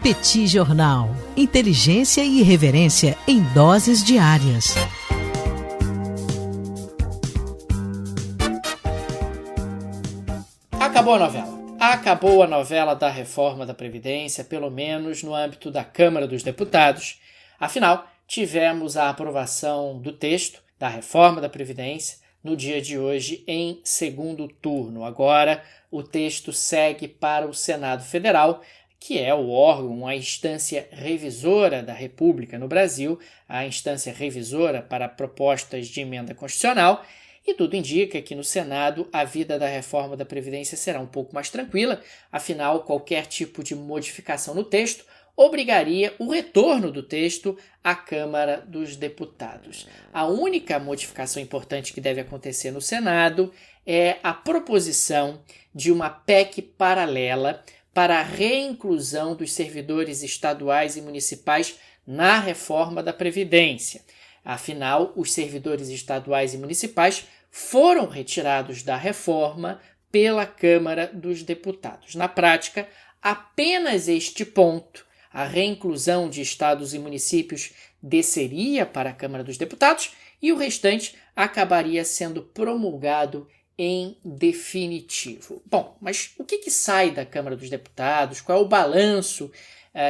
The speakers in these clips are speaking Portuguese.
Petit Jornal. Inteligência e irreverência em doses diárias. Acabou a novela. Acabou a novela da reforma da Previdência, pelo menos no âmbito da Câmara dos Deputados. Afinal, tivemos a aprovação do texto da reforma da Previdência no dia de hoje em segundo turno. Agora, o texto segue para o Senado Federal, que é o órgão, a instância revisora da República no Brasil, a instância revisora para propostas de emenda constitucional, e tudo indica que no Senado a vida da reforma da Previdência será um pouco mais tranquila, afinal, qualquer tipo de modificação no texto obrigaria o retorno do texto à Câmara dos Deputados. A única modificação importante que deve acontecer no Senado é a proposição de uma PEC paralela para a reinclusão dos servidores estaduais e municipais na reforma da Previdência. Afinal, os servidores estaduais e municipais foram retirados da reforma pela Câmara dos Deputados. Na prática, apenas este ponto, a reinclusão de estados e municípios, desceria para a Câmara dos Deputados e o restante acabaria sendo promulgado em definitivo. Bom, mas o que sai da Câmara dos Deputados? Qual é o balanço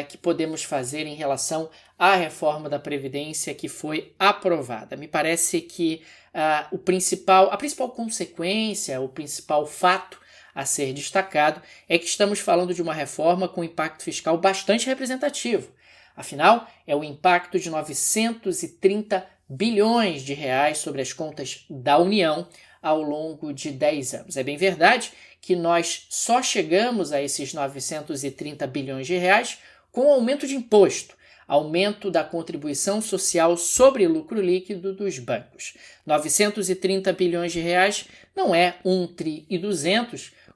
que podemos fazer em relação à reforma da Previdência que foi aprovada? Me parece que a principal consequência, o principal fato a ser destacado é que estamos falando de uma reforma com impacto fiscal bastante representativo. Afinal, é o impacto de 930 bilhões de reais sobre as contas da União ao longo de 10 anos. É bem verdade que nós só chegamos a esses 930 bilhões de reais com o aumento de imposto, aumento da contribuição social sobre lucro líquido dos bancos. 930 bilhões de reais não é 1,2 tri,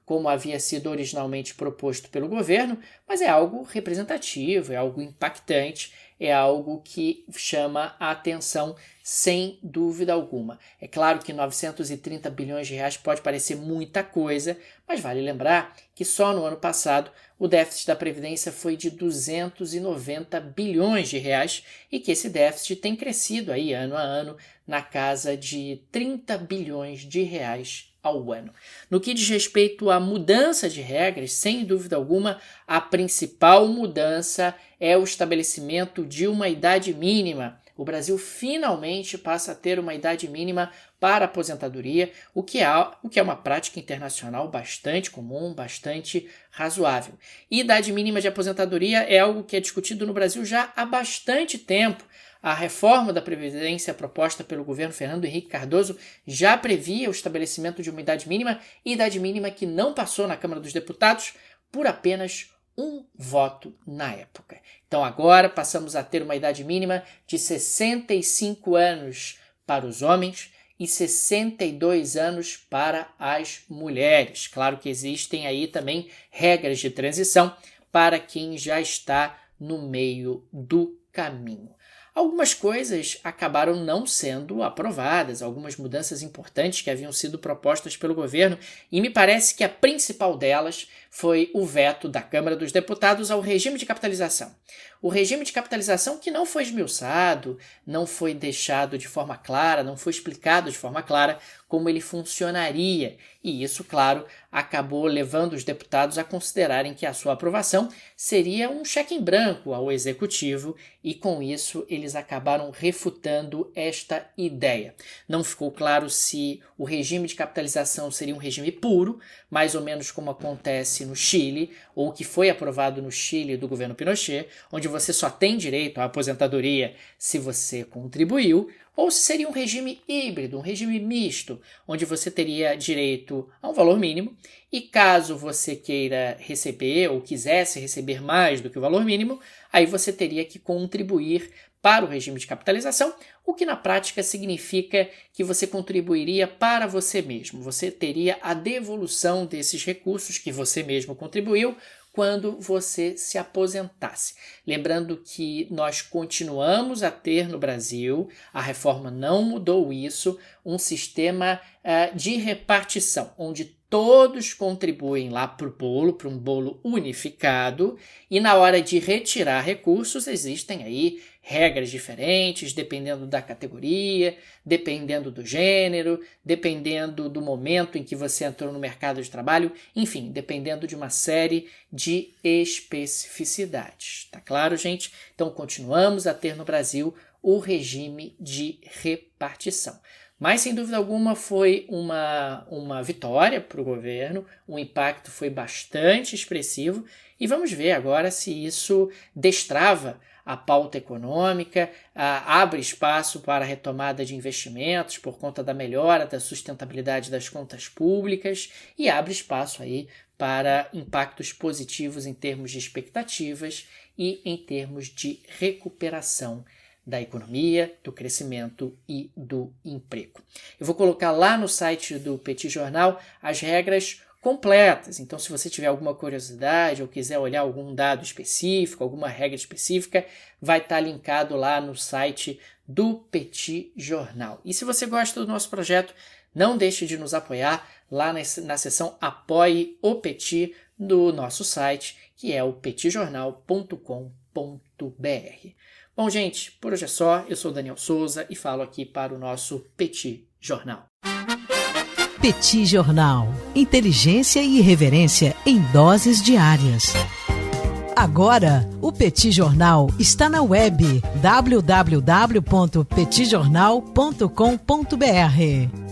como havia sido originalmente proposto pelo governo, mas é algo representativo, é algo impactante, é algo que chama a atenção sem dúvida alguma. É claro que 930 bilhões de reais pode parecer muita coisa, mas vale lembrar que só no ano passado o déficit da Previdência foi de 290 bilhões de reais e que esse déficit tem crescido aí ano a ano na casa de 30 bilhões de reais ao ano. No que diz respeito à mudança de regras, sem dúvida alguma, a principal mudança é o estabelecimento de uma idade mínima. O Brasil finalmente passa a ter uma idade mínima para a aposentadoria, o que é uma prática internacional bastante comum, bastante razoável. E idade mínima de aposentadoria é algo que é discutido no Brasil já há bastante tempo. A reforma da Previdência proposta pelo governo Fernando Henrique Cardoso já previa o estabelecimento de uma idade mínima que não passou na Câmara dos Deputados por apenas um voto na época. Então agora passamos a ter uma idade mínima de 65 anos para os homens e 62 anos para as mulheres. Claro que existem aí também regras de transição para quem já está no meio do caminho. Algumas coisas acabaram não sendo aprovadas, algumas mudanças importantes que haviam sido propostas pelo governo, e me parece que a principal delas foi o veto da Câmara dos Deputados ao regime de capitalização. O regime de capitalização que não foi esmiuçado, não foi deixado de forma clara, não foi explicado de forma clara como ele funcionaria, e isso, claro, acabou levando os deputados a considerarem que a sua aprovação seria um cheque em branco ao Executivo, e com isso eles acabaram refutando esta ideia. Não ficou claro se o regime de capitalização seria um regime puro, mais ou menos como acontece no Chile, ou que foi aprovado no Chile do governo Pinochet, onde você só tem direito à aposentadoria se você contribuiu, ou se seria um regime híbrido, um regime misto, onde você teria direito a um valor mínimo e caso você queira receber ou quisesse receber mais do que o valor mínimo, aí você teria que contribuir para o regime de capitalização, o que na prática significa que você contribuiria para você mesmo. Você teria a devolução desses recursos que você mesmo contribuiu quando você se aposentasse. Lembrando que nós continuamos a ter no Brasil, a reforma não mudou isso, um sistema de repartição, onde todos contribuem lá para um bolo unificado, e na hora de retirar recursos existem aí regras diferentes, dependendo da categoria, dependendo do gênero, dependendo do momento em que você entrou no mercado de trabalho, enfim, dependendo de uma série de especificidades. Tá claro, gente? Então, continuamos a ter no Brasil o regime de repartição. Mas, sem dúvida alguma, foi uma vitória para o governo, o impacto foi bastante expressivo e vamos ver agora se isso destrava a pauta econômica, abre espaço para a retomada de investimentos por conta da melhora da sustentabilidade das contas públicas e abre espaço aí para impactos positivos em termos de expectativas e em termos de recuperação da economia, do crescimento e do emprego. Eu vou colocar lá no site do Petit Jornal as regras completas. Então, se você tiver alguma curiosidade ou quiser olhar algum dado específico, alguma regra específica, vai estar linkado lá no site do Petit Jornal. E se você gosta do nosso projeto, não deixe de nos apoiar lá na seção Apoie o Petit do nosso site, que é o petitjornal.com.br. Bom, gente, por hoje é só. Eu sou Daniel Souza e falo aqui para o nosso Petit Jornal. Petit Jornal. Inteligência e irreverência em doses diárias. Agora, o Petit Jornal está na web www.petitjornal.com.br.